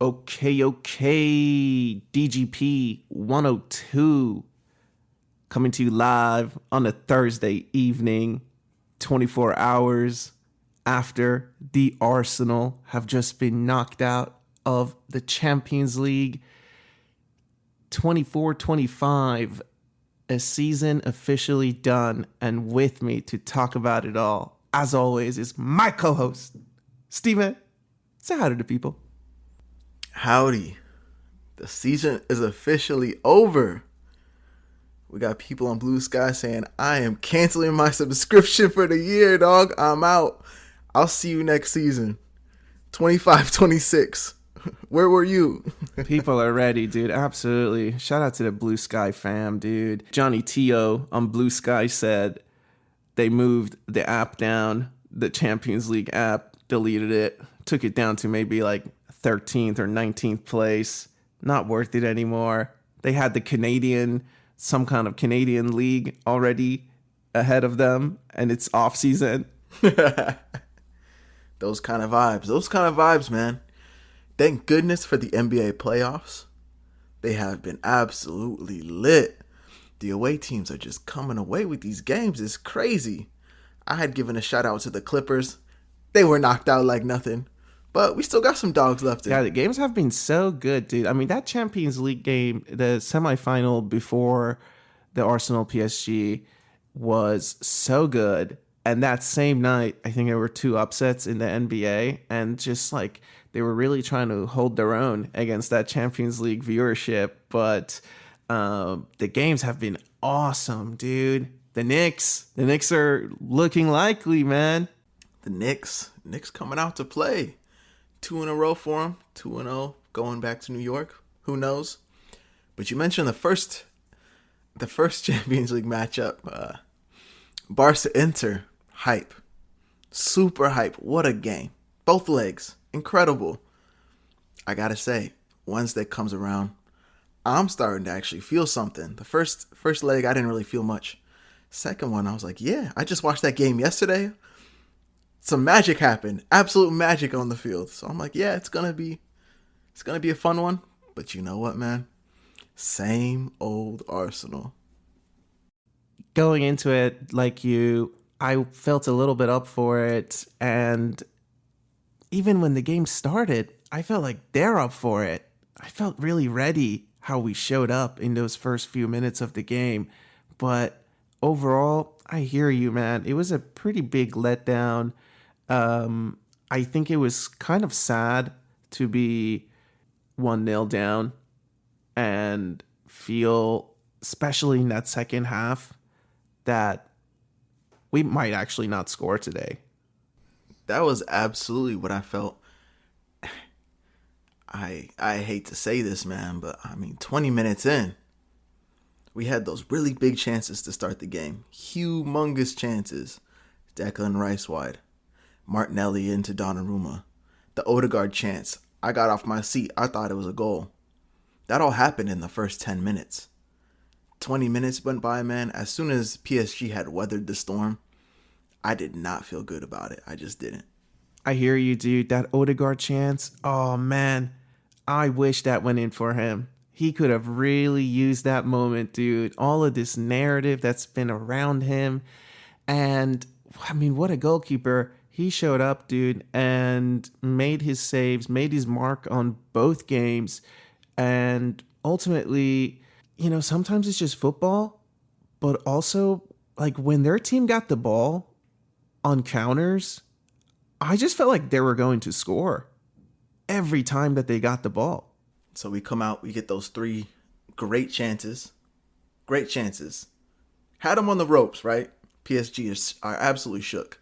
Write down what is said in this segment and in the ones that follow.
Okay, DGP 102 coming to you live on a Thursday evening, 24 hours after the Arsenal have just been knocked out of the Champions League. 24-25, a season officially done, and with me to talk about it all, as always, is my co-host, Steven. Say hi to the people. Howdy. The season is officially over. We got people on Blue Sky saying, I am canceling my subscription for the year, dog. I'm out. I'll see you next season. 25-26. Where were you? People are ready, dude. Absolutely. Shout out to the Blue Sky fam, dude. Johnny Tio on Blue Sky said they moved the app down, the Champions League app, deleted it, took it down to maybe like 13th or 19th place. Not worth it anymore. They had some kind of Canadian league already ahead of them, and it's off season. Those kind of vibes, man. Thank goodness for the NBA playoffs. They have been absolutely lit. The away teams are just coming away with these games. It's crazy. I had given a shout out to the Clippers. They were knocked out like nothing. But we still got some dogs left in. Yeah, the games have been so good, dude. I mean, that Champions League game, the semifinal before the Arsenal PSG, was so good. And that same night, I think there were 2 upsets in the NBA. And just like, they were really trying to hold their own against that Champions League viewership. But the games have been awesome, dude. The Knicks are looking likely, man. The Knicks coming out to play. 2 in a row for them. 2-0 going back to New York. Who knows? But you mentioned the first Champions League matchup. Barca-Inter. Hype. Super hype. What a game. Both legs. Incredible. I gotta say, Wednesday comes around, I'm starting to actually feel something. The first leg, I didn't really feel much. Second one, I was like, yeah, I just watched that game yesterday. Some magic happened. Absolute magic on the field. So I'm like, yeah, it's gonna be a fun one. But you know what, man? Same old Arsenal. Going into it like you, I felt a little bit up for it, and even when the game started, I felt like they're up for it. I felt really ready how we showed up in those first few minutes of the game. But overall, I hear you, man. It was a pretty big letdown. I think it was kind of sad to be 1-0 down and feel, especially in that second half, that we might actually not score today. That was absolutely what I felt. I hate to say this, man, but I mean, 20 minutes in, we had those really big chances to start the game. Humongous chances. Declan Rice wide. Martinelli into Donnarumma. The Odegaard chance. I got off my seat. I thought it was a goal. That all happened in the first 10 minutes. 20 minutes went by, man. As soon as PSG had weathered the storm, I did not feel good about it. I just didn't. I hear you, dude. That Odegaard chance. Oh, man. I wish that went in for him. He could have really used that moment, dude. All of this narrative that's been around him. And, I mean, what a goalkeeper. He showed up, dude, and made his saves, made his mark on both games. And ultimately, you know, sometimes it's just football. But also, like, when their team got the ball on counters, I just felt like they were going to score every time that they got the ball. So we come out, we get those 3 great chances. Great chances. Had them on the ropes, right? PSG are absolutely shook.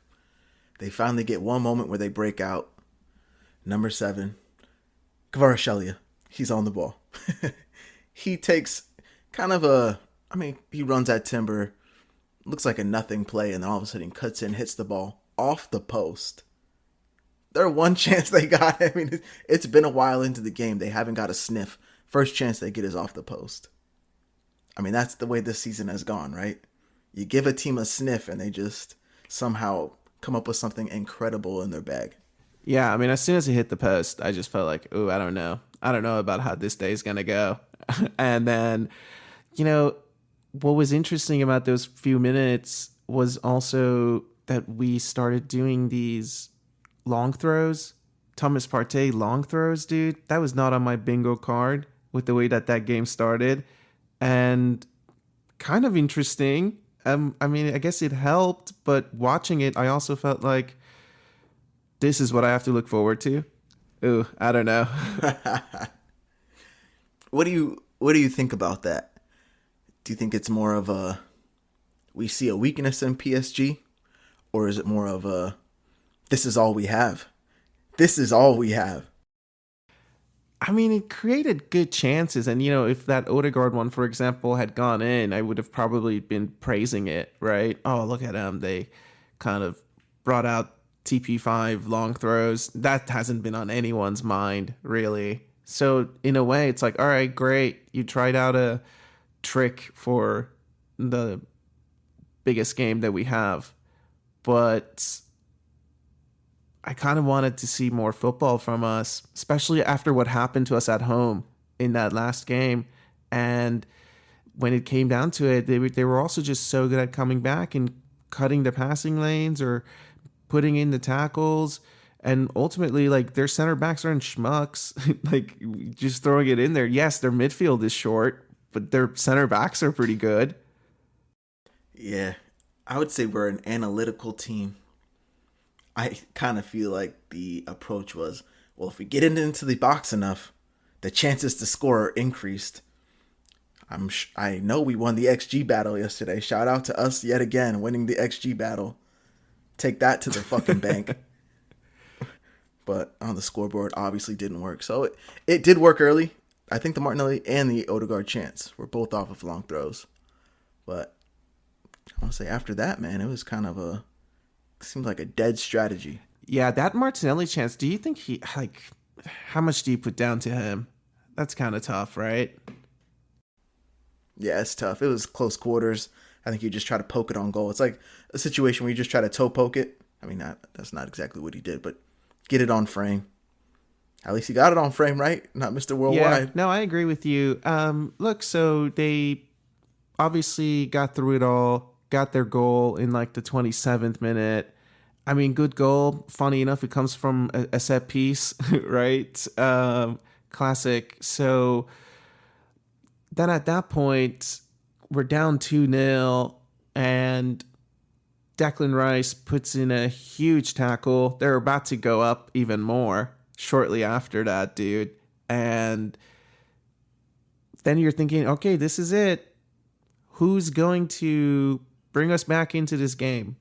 They finally get one moment where they break out. Number 7, Kvaratskhelia. He's on the ball. He takes kind of he runs at Timber. Looks like a nothing play, and then all of a sudden cuts in, hits the ball off the post. Their one chance they got, I mean, it's been a while into the game. They haven't got a sniff. First chance they get is off the post. I mean, that's the way this season has gone, right? You give a team a sniff and they just somehow come up with something incredible in their bag. Yeah, I mean, as soon as it hit the post, I just felt like, ooh, I don't know. I don't know about how this day is going to go. And then, you know, what was interesting about those few minutes was also that we started doing these long throws, Thomas Partey long throws, dude. That was not on my bingo card with the way that that game started. And kind of interesting. I mean, I guess it helped, but watching it, I also felt like this is what I have to look forward to. Ooh, I don't know. What do you think about that? Do you think it's more of a we see a weakness in PSG, or is it more of a this is all we have? This is all we have. I mean, it created good chances. And, you know, if that Odegaard one, for example, had gone in, I would have probably been praising it, right? Oh, look at them. They kind of brought out TP5 long throws. That hasn't been on anyone's mind, really. So, in a way, it's like, all right, great. You tried out a trick for the biggest game that we have. But I kind of wanted to see more football from us, especially after what happened to us at home in that last game. And when it came down to it, they were also just so good at coming back and cutting the passing lanes or putting in the tackles. And ultimately, like, their center backs aren't schmucks. Like, just throwing it in there. Yes, their midfield is short, but their center backs are pretty good. Yeah, I would say we're an analytical team. I kind of feel like the approach was, well, if we get into the box enough, the chances to score are increased. I know we won the XG battle yesterday. Shout out to us yet again, winning the XG battle. Take that to the fucking bank. But on the scoreboard, obviously didn't work. So it did work early. I think the Martinelli and the Odegaard chance were both off of long throws. But I want to say after that, man, it was kind of seemed like a dead strategy. Yeah, that Martinelli chance, do you think how much do you put down to him? That's kind of tough, right? Yeah, it's tough. It was close quarters. I think you just try to poke it on goal. It's like a situation where you just try to toe poke it. I mean, that's not exactly what he did, but get it on frame. At least he got it on frame, right? Not Mr. Worldwide. Yeah, no, I agree with you. Look, so they obviously got through it all, got their goal in like the 27th minute. I mean, good goal. Funny enough, it comes from a set piece, right? Classic. So then at that point, we're down 2-0, and Declan Rice puts in a huge tackle. They're about to go up even more shortly after that, dude. And then you're thinking, okay, this is it. Who's going to bring us back into this game?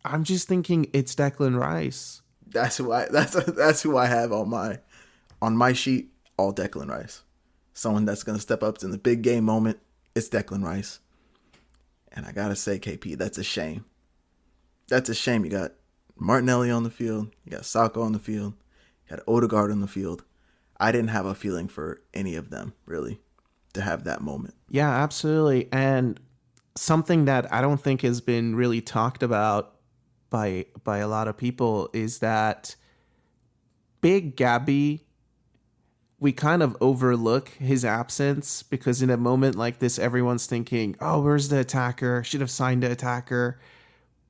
I'm just thinking it's Declan Rice. That's who I have on my sheet. All Declan Rice. Someone that's gonna step up in the big game moment. It's Declan Rice. And I gotta say, KP, that's a shame. That's a shame. You got Martinelli on the field. You got Saka on the field. You got Odegaard on the field. I didn't have a feeling for any of them, really, to have that moment. Yeah, absolutely. And something that I don't think has been really talked about by a lot of people is that Big Gabby, we kind of overlook his absence because in a moment like this, everyone's thinking, oh, where's the attacker? Should have signed the attacker.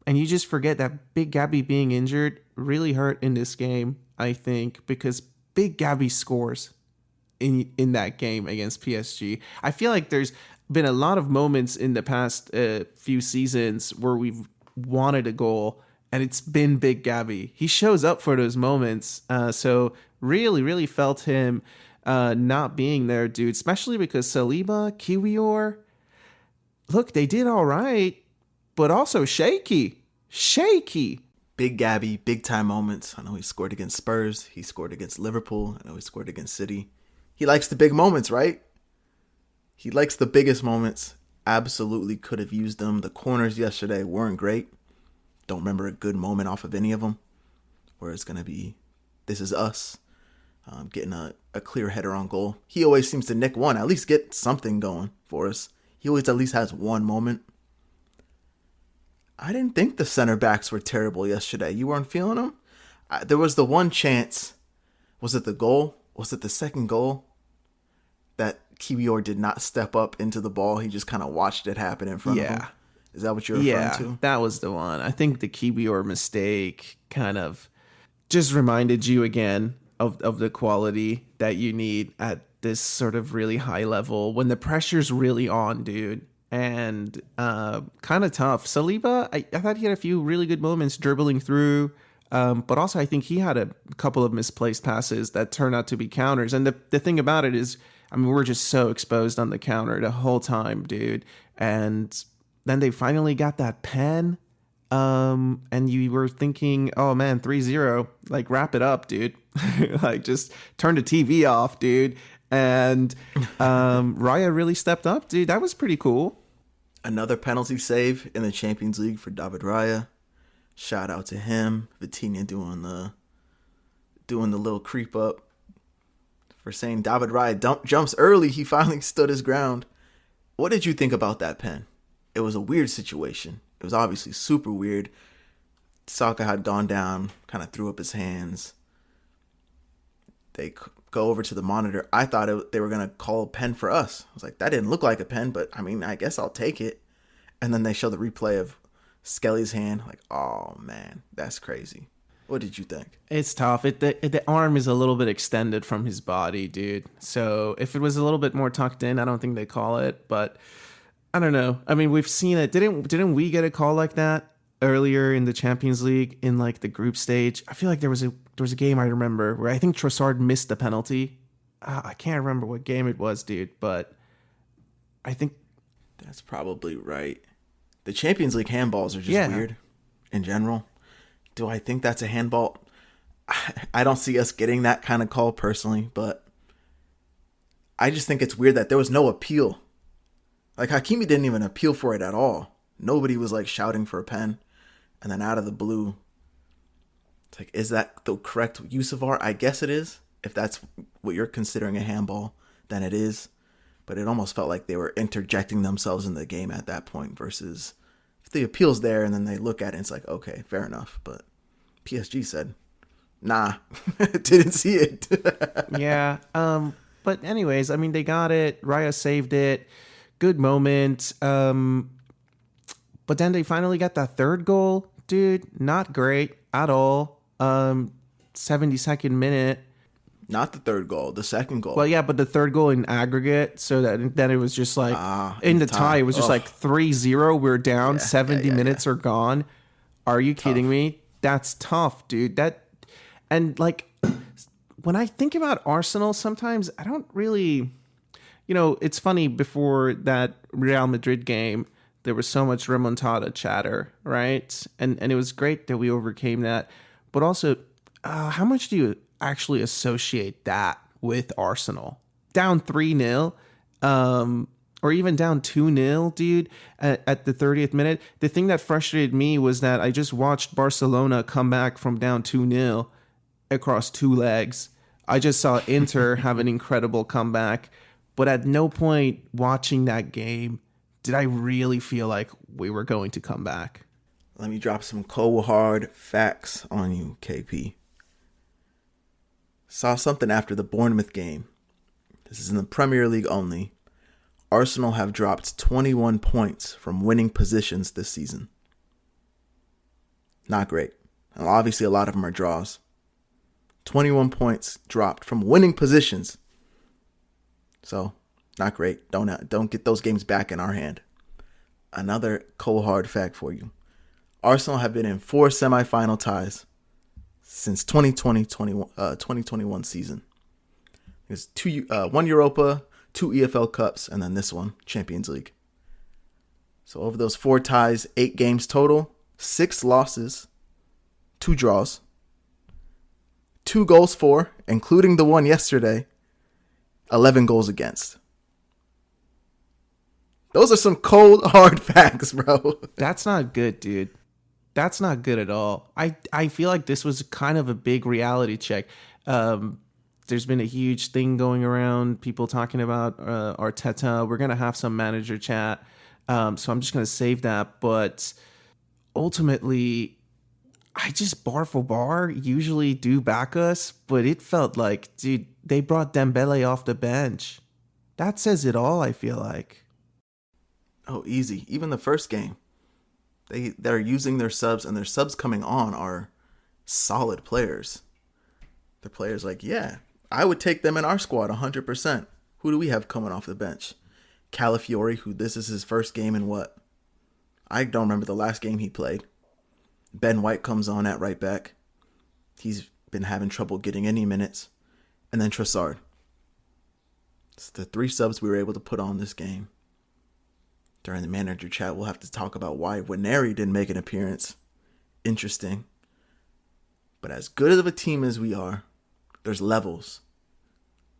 And you just forget that Big Gabby being injured really hurt in this game, I think, because Big Gabby scores in that game against PSG. I feel like there's been a lot of moments in the past few seasons where we've wanted a goal, and it's been Big Gabby. He shows up for those moments. So really, really felt him not being there, dude, especially because Saliba, Kiwior, look, they did all right, but also shaky. Big Gabby, big time moments. I know he scored against Spurs. He scored against Liverpool. I know he scored against City. He likes the big moments, right? He likes the biggest moments. Absolutely could have used them. The corners yesterday weren't great. Don't remember a good moment off of any of them where it's going to be, this is us getting a clear header on goal. He always seems to nick one, at least get something going for us. He always at least has one moment. I didn't think the center backs were terrible yesterday. You weren't feeling them? There was the one chance. Was it the goal was it the second goal that Kiwior did not step up into the ball? He just kind of watched it happen in front of him. Is that what you're referring to? That was the one. I think the Kiwior mistake kind of just reminded you again of the quality that you need at this sort of really high level when the pressure's really on, dude. And kind of tough. Saliba, I thought he had a few really good moments dribbling through. But also I think he had a couple of misplaced passes that turned out to be counters. And the thing about it is, I mean, we're just so exposed on the counter the whole time, dude. And then they finally got that pen. And you were thinking, oh man, 3-0, like wrap it up, dude. Like just turn the TV off, dude. And Raya really stepped up, dude. That was pretty cool. Another penalty save in the Champions League for David Raya. Shout out to him. Vitinha doing the little creep up for saying David Raya jumps early. He finally stood his ground. What did you think about that pen? It was a weird situation. It was obviously super weird. Saka had gone down, kind of threw up his hands. They go over to the monitor. I thought they were going to call a pen for us. I was like, that didn't look like a pen, but I mean, I guess I'll take it. And then they show the replay of Skelly's hand. Like, oh man, that's crazy. What did you think? It's tough. The arm is a little bit extended from his body, dude. So if it was a little bit more tucked in, I don't think they call it, but I don't know. I mean, we've seen it. Didn't we get a call like that earlier in the Champions League in like the group stage? I feel like there was a game I remember where I think Trossard missed the penalty. I can't remember what game it was, dude, but I think that's probably right. The Champions League handballs are just weird in general. Do I think that's a handball? I don't see us getting that kind of call personally, but I just think it's weird that there was no appeal. Like, Hakimi didn't even appeal for it at all. Nobody was, like, shouting for a pen. And then out of the blue, it's like, is that the correct use of VAR? I guess it is. If that's what you're considering a handball, then it is. But it almost felt like they were interjecting themselves in the game at that point versus if the appeal's there and then they look at it and it's like, okay, fair enough. But PSG said, nah, didn't see it. Yeah. But anyways, I mean, they got it. Raya saved it. Good moment. But then they finally got that third goal, dude. Not great at all. 72nd minute. Not the third goal, the second goal. Well, yeah, but the third goal in aggregate, so that then it was just like in the tie, it was just like 3-0. We're down. 70 minutes are gone. Are you kidding me? That's tough, dude. And like when I think about Arsenal, sometimes I don't really. It's funny, before that Real Madrid game, there was so much remontada chatter, right? And it was great that we overcame that. But also, how much do you actually associate that with Arsenal? Down 3-0, or even down 2-0, dude, at the 30th minute. The thing that frustrated me was that I just watched Barcelona come back from down 2-0 across two legs. I just saw Inter have an incredible comeback. But at no point watching that game did I really feel like we were going to come back. Let me drop some cold hard facts on you, KP. Saw something after the Bournemouth game. This is in the Premier League only. Arsenal have dropped 21 points from winning positions this season. Not great. And obviously a lot of them are draws. 21 points dropped from winning positions. So, not great. Don't get those games back in our hand. Another cold hard fact for you. Arsenal have been in 4 semifinal ties since 2020-2021 season. There's 1 Europa, 2 EFL Cups, and then this one, Champions League. So over those 4 ties, 8 games total, 6 losses, 2 draws, 2 goals for, including the one yesterday, 11 goals against. Those are some cold, hard facts, bro. That's not good, dude. That's not good at all. I feel like this was kind of a big reality check. There's been a huge thing going around, people talking about Arteta. We're going to have some manager chat. So I'm just going to save that. But ultimately, I just bar for bar usually do back us, but it felt like, dude, they brought Dembele off the bench. That says it all, I feel like. Oh, easy. Even the first game, they're using their subs, and their subs coming on are solid players. The players like, yeah, I would take them in our squad 100%. Who do we have coming off the bench? Calafiori, who this is his first game in what? I don't remember the last game he played. Ben White comes on at right back. He's been having trouble getting any minutes. And then Trossard. It's the 3 subs we were able to put on this game. During the manager chat, we'll have to talk about why Waneri didn't make an appearance. Interesting. But as good of a team as we are, there's levels.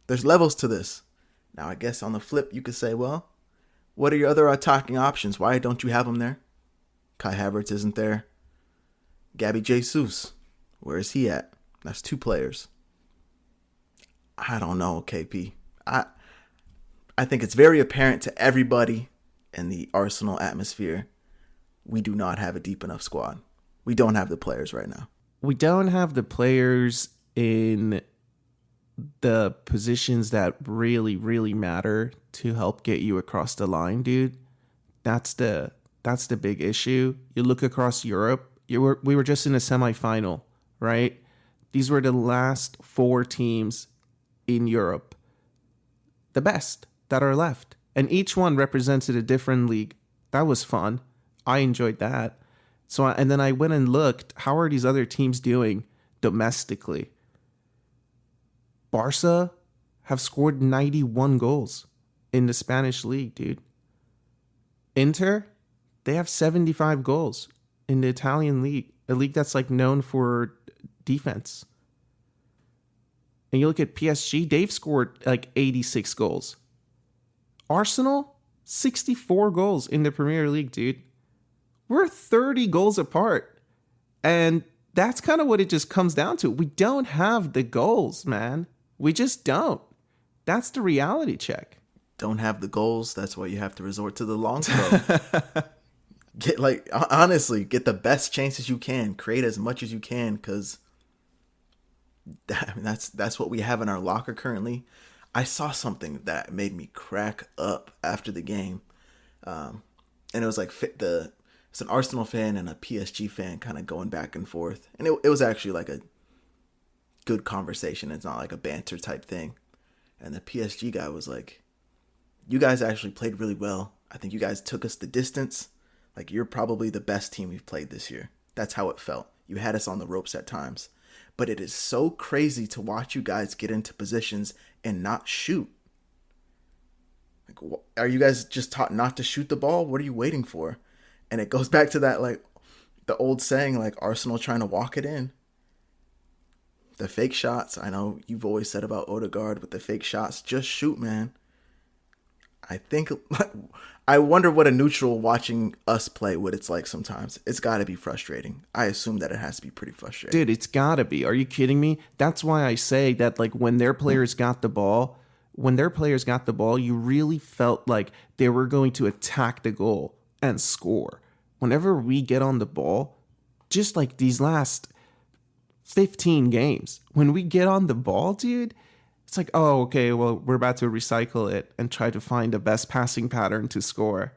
There's levels to this. Now, I guess on the flip, you could say, well, what are your other attacking options? Why don't you have them there? Kai Havertz isn't there. Gabby Jesus, where is he at? That's 2 players. I don't know, KP. I think it's very apparent to everybody in the Arsenal atmosphere, we do not have a deep enough squad. We don't have the players right now. We don't have the players in the positions that really, really matter to help get you across the line, dude. That's the big issue. You look across Europe, we were just in a semifinal, right? These were the last 4 teams in Europe, the best that are left. And each one represented a different league. That was fun. I enjoyed that. And then I went and looked, how are these other teams doing domestically? Barca have scored 91 goals in the Spanish league, dude. Inter, they have 75 goals in the Italian league, a league that's like known for defense. And you look at PSG, they've scored like 86 goals. Arsenal, 64 goals in the Premier League, dude. We're 30 goals apart. And that's kind of what it just comes down to. We don't have the goals, man. We just don't. That's the reality check. Don't have the goals. That's why you have to resort to the long throw. Honestly, get the best chances you can. Create as much as you can, because that's what we have in our locker currently. I saw something that made me crack up after the game. And it was like it's an Arsenal fan and a PSG fan kind of going back and forth. And it was actually like a good conversation. It's not like a banter type thing. And the PSG guy was like, you guys actually played really well. I think you guys took us the distance. Like, you're probably the best team we've played this year. That's how it felt. You had us on the ropes at times. But it is so crazy to watch you guys get into positions and not shoot. Like, are you guys just taught not to shoot the ball? What are you waiting for? And it goes back to that, like, the old saying, like, Arsenal trying to walk it in. The fake shots, I know you've always said about Odegaard with the fake shots, just shoot, man. I wonder what a neutral watching us play, what it's like sometimes. It's got to be frustrating. I assume that it has to be pretty frustrating. Dude, it's got to be. Are you kidding me? That's why I say that, like, when their players got the ball, you really felt like they were going to attack the goal and score. Whenever we get on the ball, just like these last 15 games, when we get on the ball, dude, it's like, oh, okay, well, we're about to recycle it and try to find the best passing pattern to score.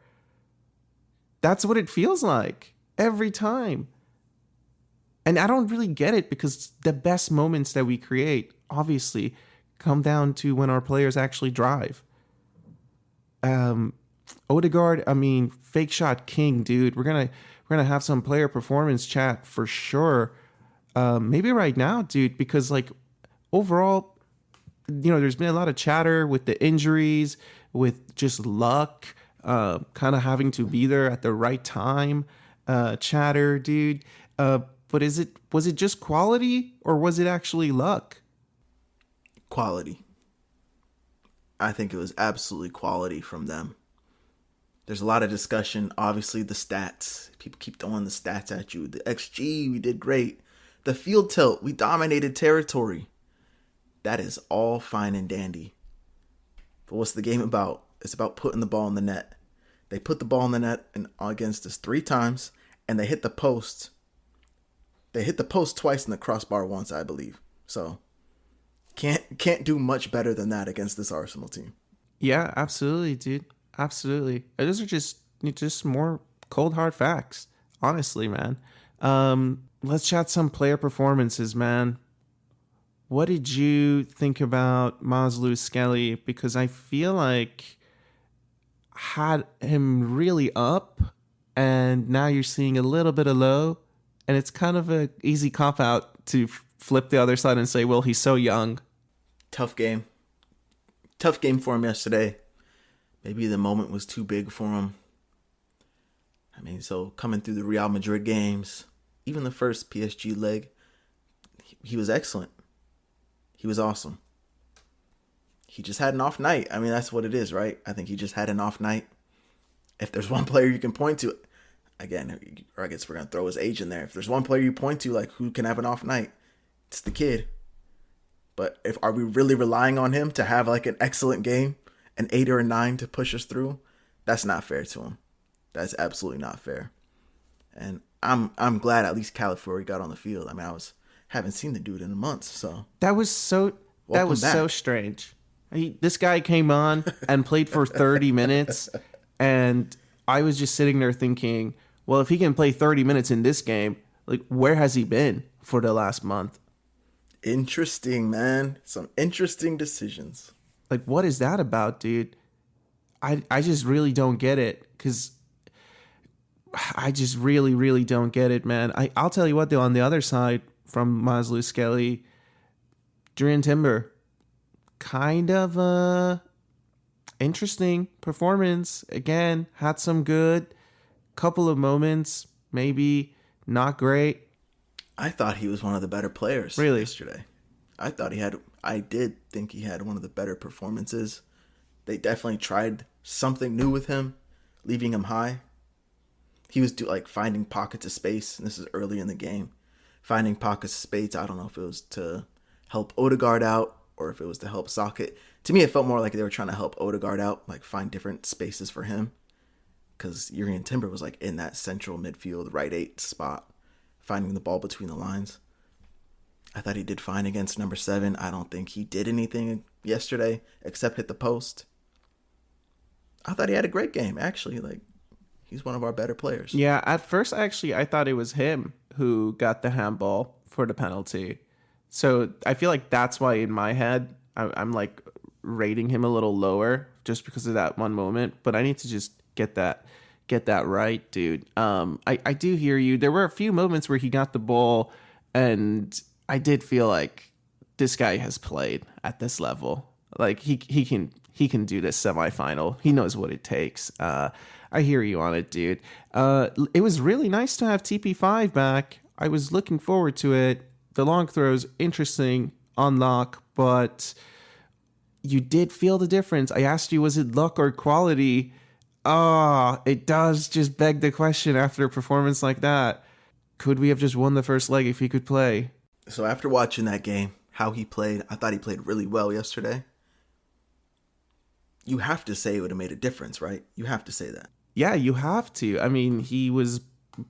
That's what it feels like every time. And I don't really get it, because the best moments that we create, obviously, come down to when our players actually drive. Odegaard, I mean, fake shot king, dude. We're gonna have some player performance chat for sure. Maybe right now, dude, because like overall, you know, there's been a lot of chatter with the injuries, with just luck, kind of having to be there at the right time, chatter, dude. But was it just quality, or was it actually luck? Quality. I think it was absolutely quality from them. There's a lot of discussion, obviously the stats. People keep throwing the stats at you. The XG, we did great. The field tilt, we dominated territory. That is all fine and dandy. But what's the game about? It's about putting the ball in the net. They put the ball in the net against us 3 times, and they hit the post. They hit the post twice and the crossbar once, I believe. So can't do much better than that against this Arsenal team. Yeah, absolutely, dude. Absolutely. Those are just more cold hard facts. Honestly, man. Let's chat some player performances, man. What did you think about Maslow Skelly? Because I feel like had him really up, and now you're seeing a little bit of low, and it's kind of an easy cop out to flip the other side and say, well, he's so young. Tough game. Tough game for him yesterday. Maybe the moment was too big for him. I mean, so coming through the Real Madrid games, even the first PSG leg, he was excellent. He was awesome. He just had an off night. I mean, that's what it is, right? I think he just had an off night. If there's one player you can point to, again, or I guess we're going to throw his age in there. If there's one player you point to, like, who can have an off night, it's the kid. But are we really relying on him to have, like, an excellent game, an 8 or a 9 to push us through? That's not fair to him. That's absolutely not fair. And I'm glad at least Calafiori got on the field. I mean, haven't seen the dude in a month, so that was so strange. This guy came on and played for 30 minutes, and I was just sitting there thinking, well, if he can play 30 minutes in this game, like, where has he been for the last month? Interesting, man. Some interesting decisions. Like, what is that about, dude? I just really don't get it, because I just really, really don't get it, man. I'll tell you what, though, on the other side from Maslow Skelly, Jurrien Timber, kind of a interesting performance. Again, had some good couple of moments, maybe not great. I thought he was one of the better players yesterday. I did think he had one of the better performances. They definitely tried something new with him, leaving him high. He was finding pockets of space, and this is early in the game. Finding pockets of space, I don't know if it was to help Odegaard out or if it was to help Socket. To me, it felt more like they were trying to help Odegaard out, like find different spaces for him. Because Jurrien Timber was like in that central midfield, right 8 spot, finding the ball between the lines. I thought he did fine against number 7. I don't think he did anything yesterday except hit the post. I thought he had a great game, actually. Like, he's one of our better players. Yeah, at first, actually, I thought it was him who got the handball for the penalty. So I feel like that's why in my head, I'm like rating him a little lower just because of that one moment. But I need to just get that right, dude. I do hear you. There were a few moments where he got the ball, and I did feel like this guy has played at this level. Like, he can do this semifinal. He knows what it takes. I hear you on it, dude. It was really nice to have TP5 back. I was looking forward to it. The long throws, interesting on lock, but you did feel the difference. I asked you, was it luck or quality? It does just beg the question after a performance like that. Could we have just won the first leg if he could play? So after watching that game, how he played, I thought he played really well yesterday. You have to say it would have made a difference, right? You have to say that. Yeah, you have to. I mean, he was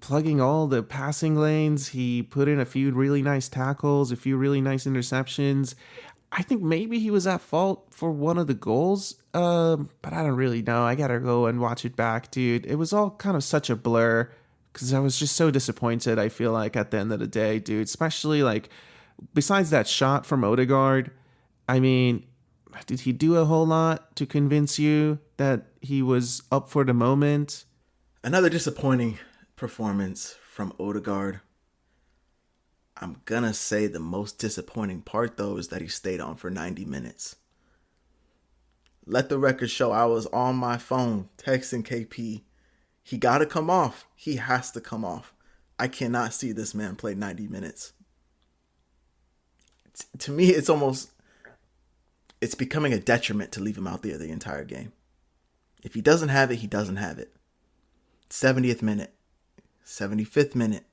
plugging all the passing lanes. He put in a few really nice tackles, a few really nice interceptions. I think maybe he was at fault for one of the goals, but I don't really know. I gotta go and watch it back, dude. It was all kind of such a blur because I was just so disappointed, I feel like, at the end of the day, dude. Especially, like, besides that shot from Odegaard, I mean, did he do a whole lot to convince you that he was up for the moment? Another disappointing performance from Odegaard. I'm gonna say the most disappointing part, though, is that he stayed on for 90 minutes. Let the record show I was on my phone texting KP. He gotta come off. He has to come off. I cannot see this man play 90 minutes. To me, it's becoming a detriment to leave him out there the entire game. If he doesn't have it, he doesn't have it. 70th minute. 75th minute.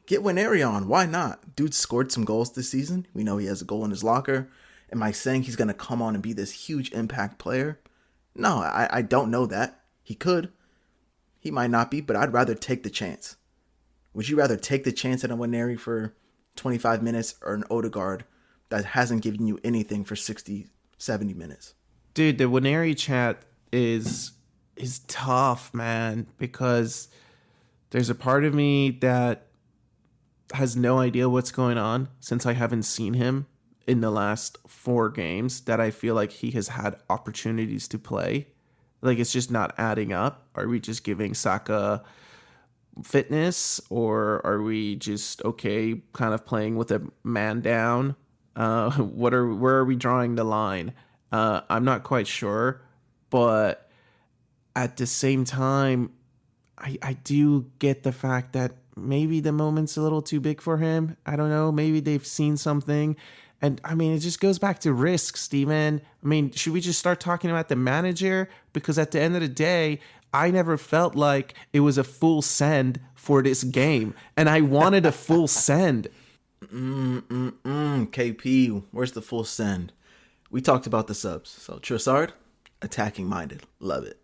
Get Winery on. Why not? Dude scored some goals this season. We know he has a goal in his locker. Am I saying he's going to come on and be this huge impact player? No, I don't know that. He could. He might not be, but I'd rather take the chance. Would you rather take the chance at a Waneri for 25 minutes or an Odegaard that hasn't given you anything for 60, 70 minutes? Dude, the Waneri chat is tough, man, because there's a part of me that has no idea what's going on since I haven't seen him in the last 4 games that I feel like he has had opportunities to play. Like, it's just not adding up. Are we just giving Saka fitness, or are we just okay kind of playing with a man down? Where are we drawing the line? I'm not quite sure, but at the same time, I do get the fact that maybe the moment's a little too big for him. I don't know. Maybe they've seen something. And I mean, it just goes back to risk, Steven. I mean, should we just start talking about the manager? Because at the end of the day, I never felt like it was a full send for this game. And I wanted a full send. KP, where's the full send? We talked about the subs. So Trossard, attacking minded. Love it.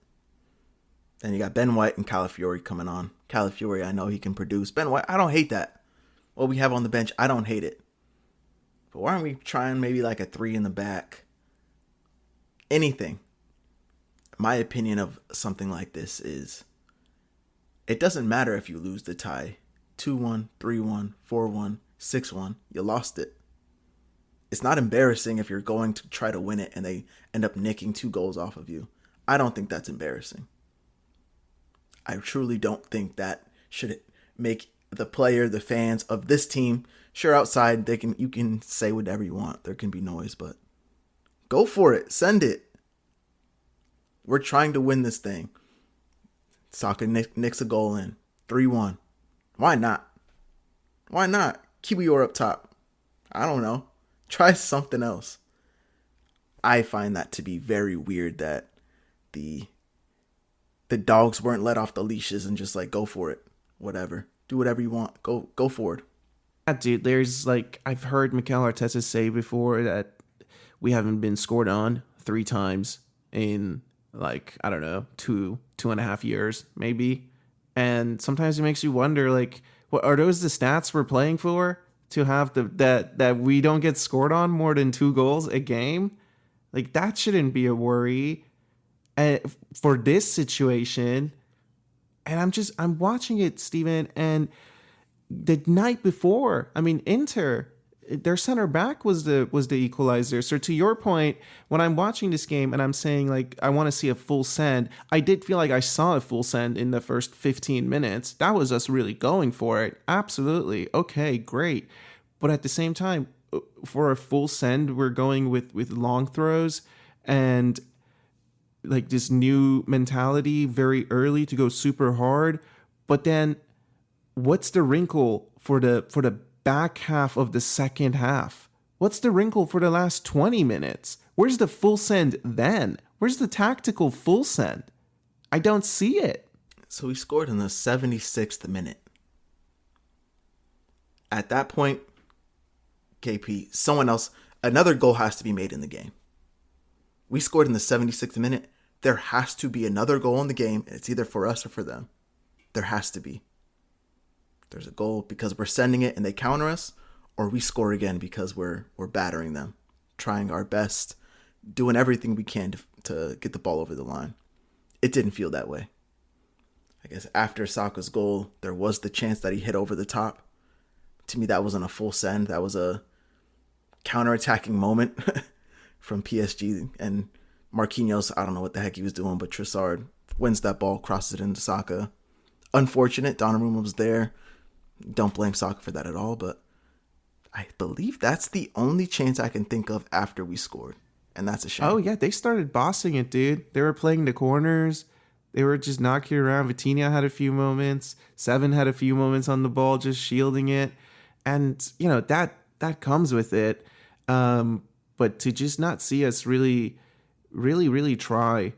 Then you got Ben White and Calafiori coming on. Calafiori, I know he can produce. Ben White, I don't hate that. What we have on the bench, I don't hate it. But why aren't we trying maybe like a 3 in the back? Anything. My opinion of something like this is it doesn't matter if you lose the tie. 2-1, 3-1, 4-1, 6-1. You lost it. It's not embarrassing if you're going to try to win it and they end up nicking 2 goals off of you. I don't think that's embarrassing. I truly don't think that should make the player, the fans of this team, sure, outside you can say whatever you want. There can be noise, but go for it. Send it. We're trying to win this thing. Saka nicks a goal in. 3-1. Why not? Why not? Kiwior up top. I don't know. Try something else. I find that to be very weird that the dogs weren't let off the leashes and just like, go for it. Whatever. Do whatever you want. Go forward. Yeah, dude, there's like, I've heard Mikel Arteta say before that we haven't been scored on 3 times in like, I don't know, 2.5 years, maybe. And sometimes it makes you wonder, like, what are those the stats we're playing for? To have that we don't get scored on more than 2 goals a game? Like, that shouldn't be a worry. For this situation, and I'm watching it, Steven, and the night before, I mean, Inter, their center back was the equalizer. So to your point, when I'm watching this game and I'm saying like I want to see a full send, I did feel like I saw a full send in the first 15 minutes. That was us really going for it. Absolutely. Okay, great. But at the same time, for a full send, we're going with long throws and like this new mentality very early to go super hard. But then what's the wrinkle for the back half of the second half? What's the wrinkle for the last 20 minutes? Where's the full send then? Where's the tactical full send? I don't see it. So he scored in the 76th minute. At that point, KP, another goal has to be made in the game. We scored in the 76th minute. There has to be another goal in the game. It's either for us or for them. There has to be. There's a goal because we're sending it and they counter us, or we score again because we're battering them, trying our best, doing everything we can to get the ball over the line. It didn't feel that way. I guess after Saka's goal, there was the chance that he hit over the top. To me, that wasn't a full send. That was a counter-attacking moment from PSG. And Marquinhos, I don't know what the heck he was doing, but Trossard wins that ball, crosses it into Saka. Unfortunate, Donnarumma was there. Don't blame Saka for that at all, but I believe that's the only chance I can think of after we scored, and that's a shame. Oh, yeah, they started bossing it, dude. They were playing the corners. They were just knocking around. Vitinha had a few moments. Seven had a few moments on the ball, just shielding it. And, you know, that comes with it. But to just not see us really try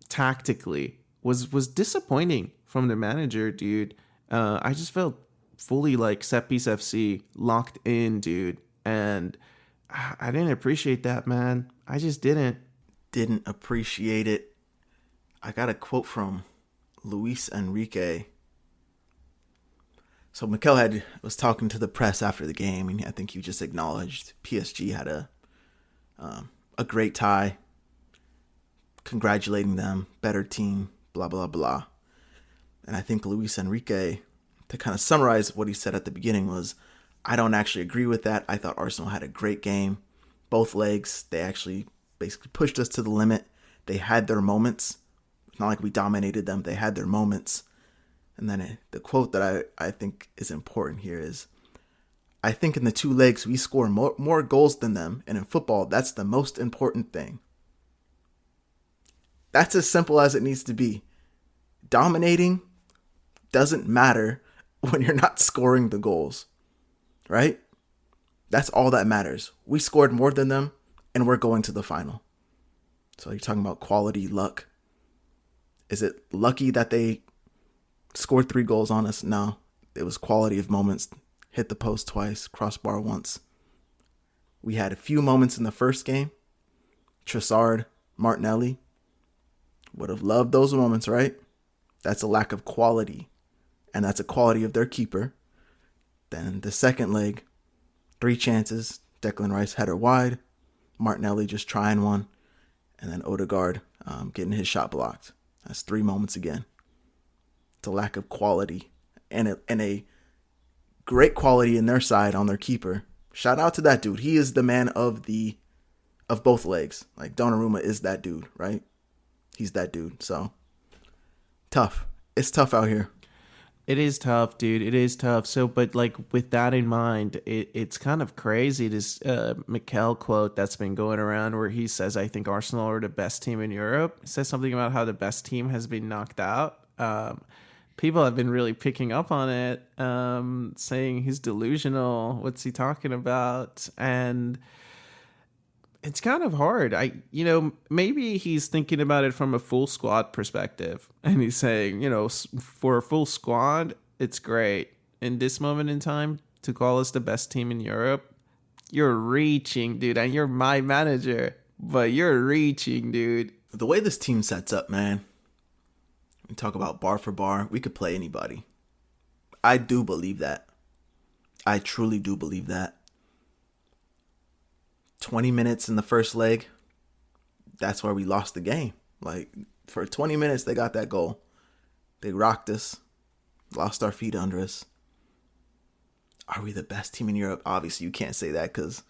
tactically was disappointing from the manager, dude. I just felt fully like set piece FC locked in, dude. And I didn't appreciate that, man. I just didn't. Didn't appreciate it. I got a quote from Luis Enrique. So Mikel was talking to the press after the game, and I think he just acknowledged PSG had a great tie, congratulating them, better team, blah, blah, blah. And I think Luis Enrique, to kind of summarize what he said at the beginning, was, I don't actually agree with that. I thought Arsenal had a great game. Both legs, they actually basically pushed us to the limit. They had their moments. It's not like we dominated them. They had their moments. And then the quote that I think is important here is, I think in the two legs, we score more goals than them. And in football, that's the most important thing. That's as simple as it needs to be. Dominating doesn't matter when you're not scoring the goals, right? That's all that matters. We scored more than them, and we're going to the final. So you're talking about quality, luck. Is it lucky that they scored 3 goals on us? No. It was quality of moments. Hit the post twice, crossbar once. We had a few moments in the first game. Trossard, Martinelli. Would have loved those moments, right? That's a lack of quality. And that's a quality of their keeper. Then the second leg, 3 chances. Declan Rice header wide. Martinelli just trying one. And then Odegaard getting his shot blocked. That's 3 moments again. It's a lack of quality. And a great quality in their side on their keeper. Shout out to that dude. He is the man of both legs. Like Donnarumma is that dude, right? He's that dude. So tough. It's tough out here. It is tough, dude. It is tough. So, but like with that in mind, it's kind of crazy. This Mikel quote that's been going around where he says, I think Arsenal are the best team in Europe. It says something about how the best team has been knocked out. People have been really picking up on it, saying he's delusional. What's he talking about? And it's kind of hard. Maybe he's thinking about it from a full squad perspective. And he's saying, for a full squad, it's great. In this moment in time, to call us the best team in Europe, you're reaching, dude. And you're my manager, but you're reaching, dude. The way this team sets up, man. We talk about bar for bar. We could play anybody. I do believe that. I truly do believe that. 20 minutes in the first leg, that's where we lost the game. Like, for 20 minutes, they got that goal. They rocked us, lost our feet under us. Are we the best team in Europe? Obviously, you can't say that because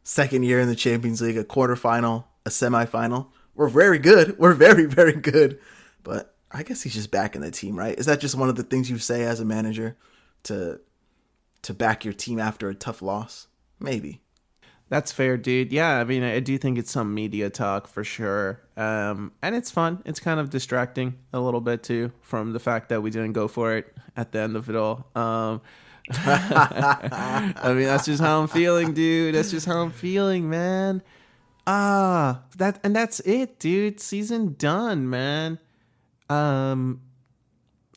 second year in the Champions League, a quarterfinal, a semifinal. We're very good. We're very, very good. But I guess he's just backing the team, right? Is that just one of the things you say as a manager to back your team after a tough loss? Maybe. That's fair, dude. Yeah, I mean, I do think it's some media talk for sure. And it's fun. It's kind of distracting a little bit, too, from the fact that we didn't go for it at the end of it all. I mean, that's just how I'm feeling, dude. That's just how I'm feeling, man. That's it, dude. Season done, man.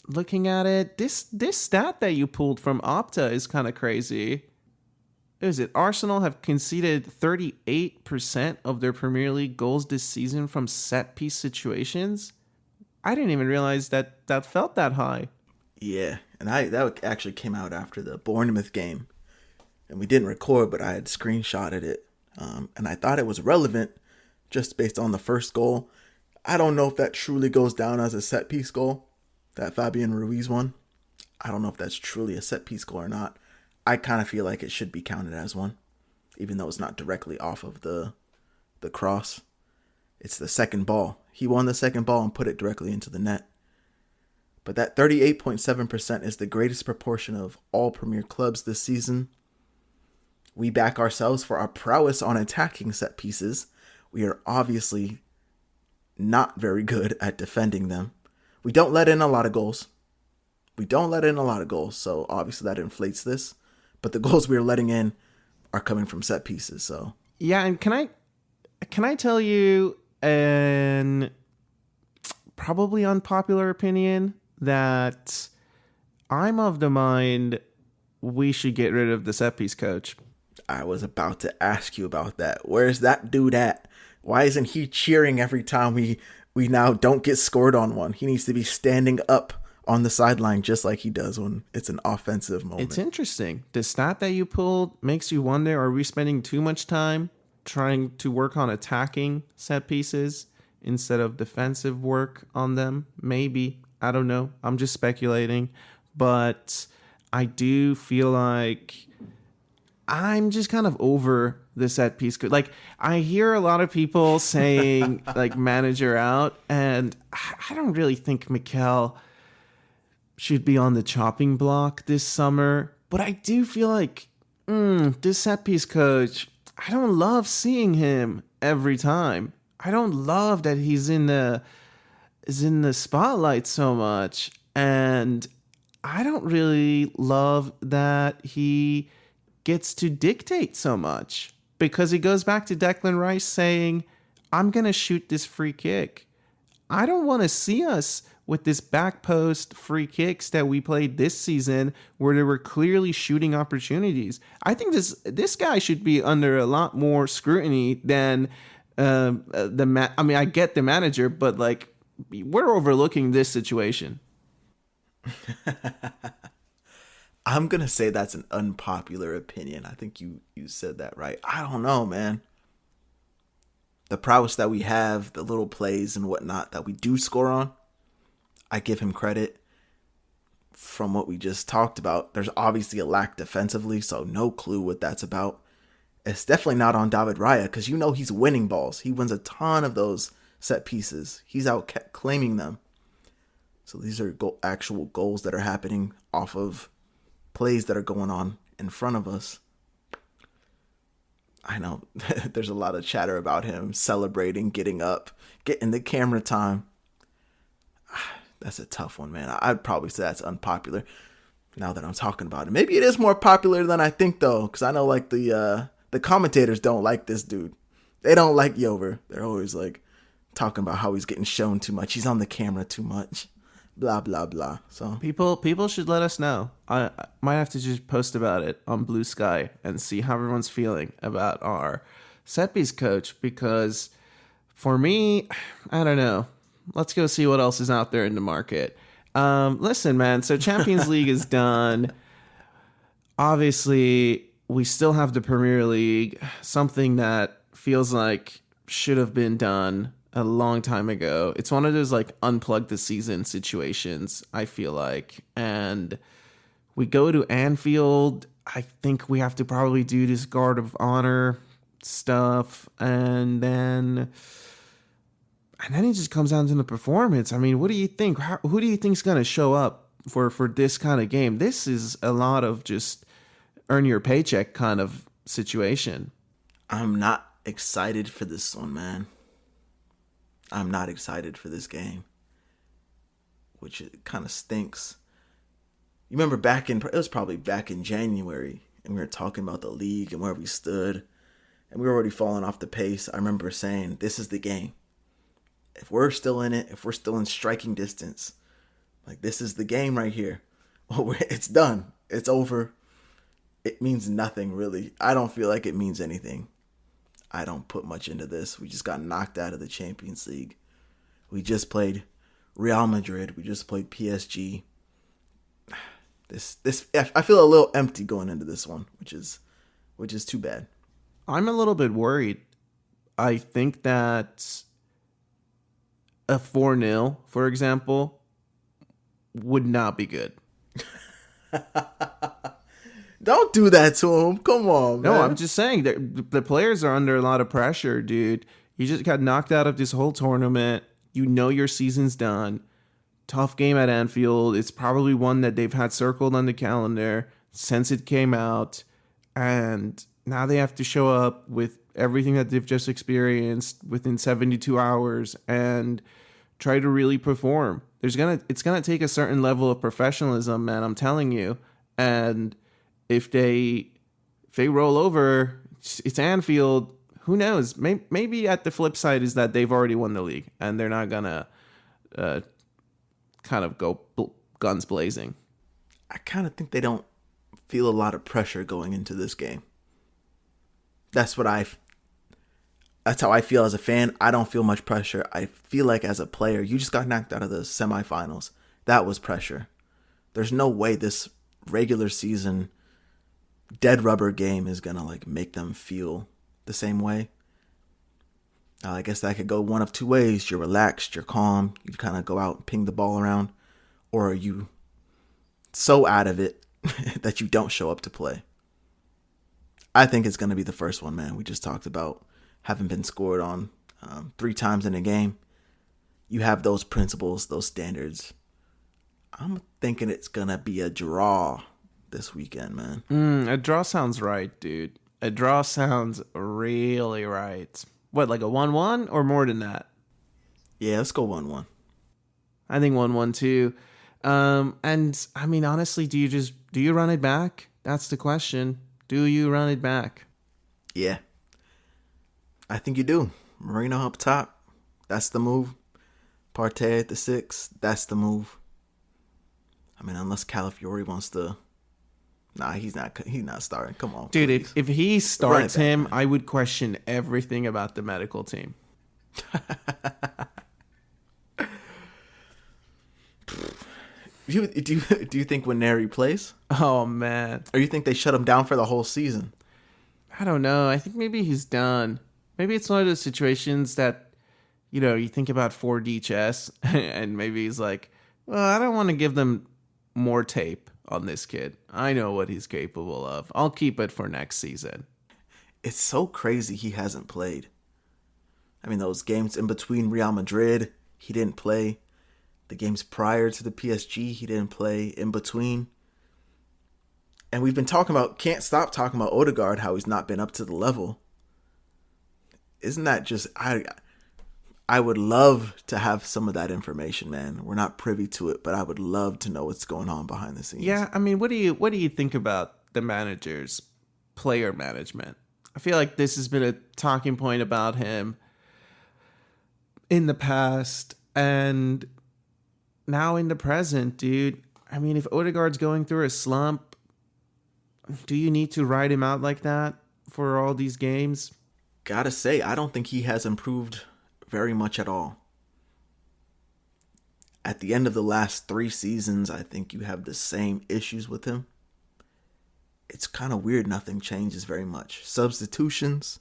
Looking at it, this stat that you pulled from Opta is kind of crazy. Is it Arsenal have conceded 38% of their Premier League goals this season from set piece situations? I didn't even realize that felt that high. Yeah, and that actually came out after the Bournemouth game, and we didn't record, but I had screenshotted it, and I thought it was relevant just based on the first goal. I don't know if that truly goes down as a set piece goal, that Fabian Ruiz one. I don't know if that's truly a set piece goal or not. I kind of feel like it should be counted as one, even though it's not directly off of the cross. It's the second ball. He won the second ball and put it directly into the net. But that 38.7% is the greatest proportion of all Premier clubs this season. We back ourselves for our prowess on attacking set pieces. We are obviously not very good at defending them. We don't let in a lot of goals. So obviously that inflates this. But the goals we are letting in are coming from set pieces. So yeah, and can I tell you an probably unpopular opinion that I'm of the mind we should get rid of the set piece coach. I was about to ask you about that. Where's that dude at? Why isn't he cheering every time we now don't get scored on one? He needs to be standing up on the sideline just like he does when it's an offensive moment. It's interesting. The stat that you pulled makes you wonder, are we spending too much time trying to work on attacking set pieces instead of defensive work on them? Maybe. I don't know. I'm just speculating. But I do feel like I'm just kind of over the set piece. Like, I hear a lot of people saying, like, manager out, and I don't really think Mikel should be on the chopping block this summer. But I do feel like, this set piece coach, I don't love seeing him every time. I don't love that he's in the spotlight so much. And I don't really love that he gets to dictate so much, because he goes back to Declan Rice saying, I'm going to shoot this free kick. I don't want to see us with this back post free kicks that we played this season where there were clearly shooting opportunities. I think this guy should be under a lot more scrutiny than I mean, I get the manager, but like, we're overlooking this situation. I'm going to say that's an unpopular opinion. I think you said that right. I don't know, man. The prowess that we have, the little plays and whatnot that we do score on, I give him credit. From what we just talked about, there's obviously a lack defensively, so no clue what that's about. It's definitely not on David Raya, because you know he's winning balls. He wins a ton of those set pieces. He's out claiming them. So these are actual goals that are happening off of plays that are going on in front of us. I know there's a lot of chatter about him celebrating, getting up, getting the camera time. That's a tough one, man. I'd probably say that's unpopular now that I'm talking about it. Maybe it is more popular than I think, though, because I know like the commentators don't like this dude. They don't like Yover. They're always like talking about how he's getting shown too much. He's on the camera too much. Blah, blah, blah. So people should let us know. I might have to just post about it on Blue Sky and see how everyone's feeling about our set piece coach, because for me, I don't know. Let's go see what else is out there in the market. Listen, man, so Champions League is done. Obviously, we still have the Premier League, something that feels like should have been done a long time ago. It's one of those like unplug the season situations, I feel like. And we go to Anfield. I think we have to probably do this guard of honor stuff. And then it just comes down to the performance. I mean, what do you think? Who do you think's going to show up for this kind of game? This is a lot of just earn your paycheck kind of situation. I'm not excited for this one, man. I'm not excited for this game, which kind of stinks. You remember it was probably back in January, and we were talking about the league and where we stood, and we were already falling off the pace. I remember saying, this is the game. If we're still in it, if we're still in striking distance, like this is the game right here. Well, it's done. It's over. It means nothing, really. I don't feel like it means anything. I don't put much into this. We just got knocked out of the Champions League. We just played Real Madrid. We just played PSG. I feel a little empty going into this one, which is too bad. I'm a little bit worried. I think that a 4-0, for example, would not be good. Don't do that to him. Come on, man. No, I'm just saying that the players are under a lot of pressure, dude. You just got knocked out of this whole tournament. You know your season's done. Tough game at Anfield. It's probably one that they've had circled on the calendar since it came out. And now they have to show up with everything that they've just experienced within 72 hours and try to really perform. It's gonna take a certain level of professionalism, man, I'm telling you. And if they roll over, it's Anfield. Who knows? Maybe at the flip side is that they've already won the league and they're not gonna kind of go guns blazing. I kind of think they don't feel a lot of pressure going into this game. That's how I feel as a fan. I don't feel much pressure. I feel like as a player, you just got knocked out of the semifinals. That was pressure. There's no way this regular season dead rubber game is going to like make them feel the same way. I guess that could go one of two ways. You're relaxed, you're calm, you kind of go out and ping the ball around, or are you so out of it that you don't show up to play? I think it's going to be the first one, man. We just talked about having been scored on 3 times in a game. You have those principles, those standards. I'm thinking it's going to be a draw this weekend, man. A draw sounds right, dude. A draw sounds really right. What, like a 1-1 or more than that? Yeah, let's go 1-1. I think 1-1 too. And I mean, honestly, do you run it back? That's the question. Do you run it back? Yeah. I think you do. Marino up top. That's the move. Partey at the 6. That's the move. I mean, unless Calafiori wants to. Nah, he's not starting. Come on, dude. Please. If he starts back, him, man. I would question everything about the medical team. Do you think Waneri plays? Oh man. Or you think they shut him down for the whole season? I don't know. I think maybe he's done. Maybe it's one of those situations that, you think about 4D chess and maybe he's like, well, I don't want to give them more tape on this kid. I know what he's capable of. I'll keep it for next season. It's so crazy he hasn't played. I mean, those games in between Real Madrid, he didn't play. The games prior to the PSG, he didn't play in between. And we've been can't stop talking about Odegaard, how he's not been up to the level. Isn't that just, I would love to have some of that information, man. We're not privy to it, but I would love to know what's going on behind the scenes. Yeah, I mean, what do you think about the manager's player management? I feel like this has been a talking point about him in the past and now in the present, dude. I mean, if Odegaard's going through a slump, do you need to ride him out like that for all these games? Gotta say, I don't think he has improved very much at all. At the end of the last 3 seasons, I think you have the same issues with him. It's kind of weird. Nothing changes very much. Substitutions.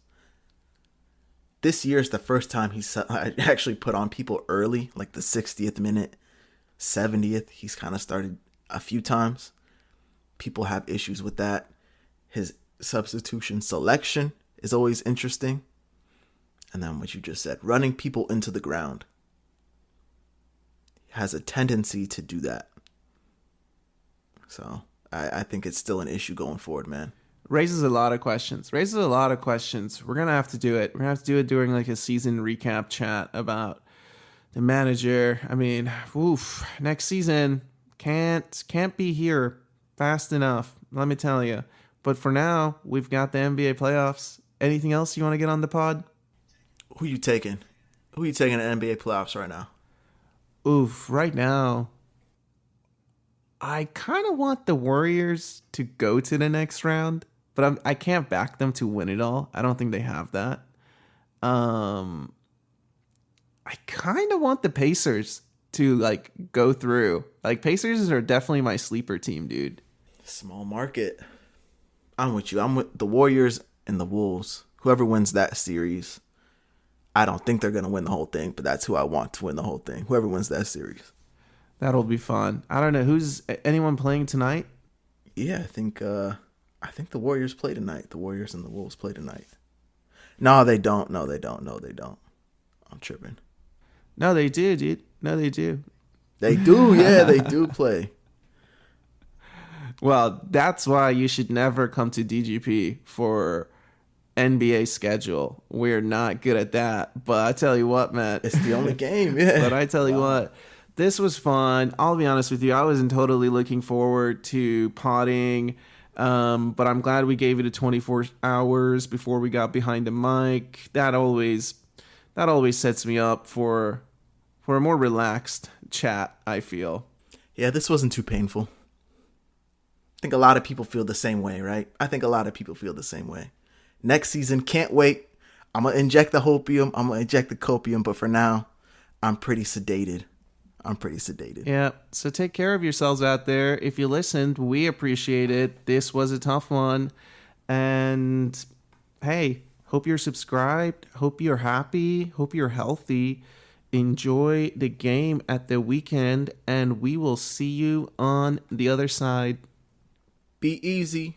This year is the first time I actually put on people early, like the 60th minute, 70th. He's kind of started a few times. People have issues with that. His substitution selection is always interesting. And then what you just said, running people into the ground. He has a tendency to do that. So I think it's still an issue going forward, man. Raises a lot of questions. We're going to have to do it. We're going to have to do it during like a season recap chat about the manager. I mean, next season can't be here fast enough, let me tell you. But for now, we've got the NBA playoffs. Anything else you want to get on the pod? Who you taking? Who you taking in NBA playoffs right now? Right now, I kind of want the Warriors to go to the next round, but I can't back them to win it all. I don't think they have that. I kind of want the Pacers to like go through. Like Pacers are definitely my sleeper team, dude. Small market. I'm with you. I'm with the Warriors and the Wolves. Whoever wins that series, I don't think they're going to win the whole thing, but that's who I want to win the whole thing. Whoever wins that series. That'll be fun. I don't know. Anyone playing tonight? Yeah, I think the Warriors play tonight. The Warriors and the Wolves play tonight. No, they don't. No, they don't. I'm tripping. No, they do, dude. No, they do. They do. Yeah, they do play. Well, that's why you should never come to DGP for NBA schedule. We're not good at that. But I tell you what, Matt. It's the only game, yeah. But I tell you what, this was fun. I'll be honest with you. I wasn't totally looking forward to potting. But I'm glad we gave it a 24 hours before we got behind the mic. That always sets me up for a more relaxed chat, I feel. Yeah, this wasn't too painful. I think a lot of people feel the same way, right? I think a lot of people feel the same way. Next season, can't wait. I'm going to inject the hopium. I'm going to inject the copium. But for now, I'm pretty sedated. I'm pretty sedated. Yeah. So take care of yourselves out there. If you listened, we appreciate it. This was a tough one. And hey, hope you're subscribed. Hope you're happy. Hope you're healthy. Enjoy the game at the weekend. And we will see you on the other side. Be easy.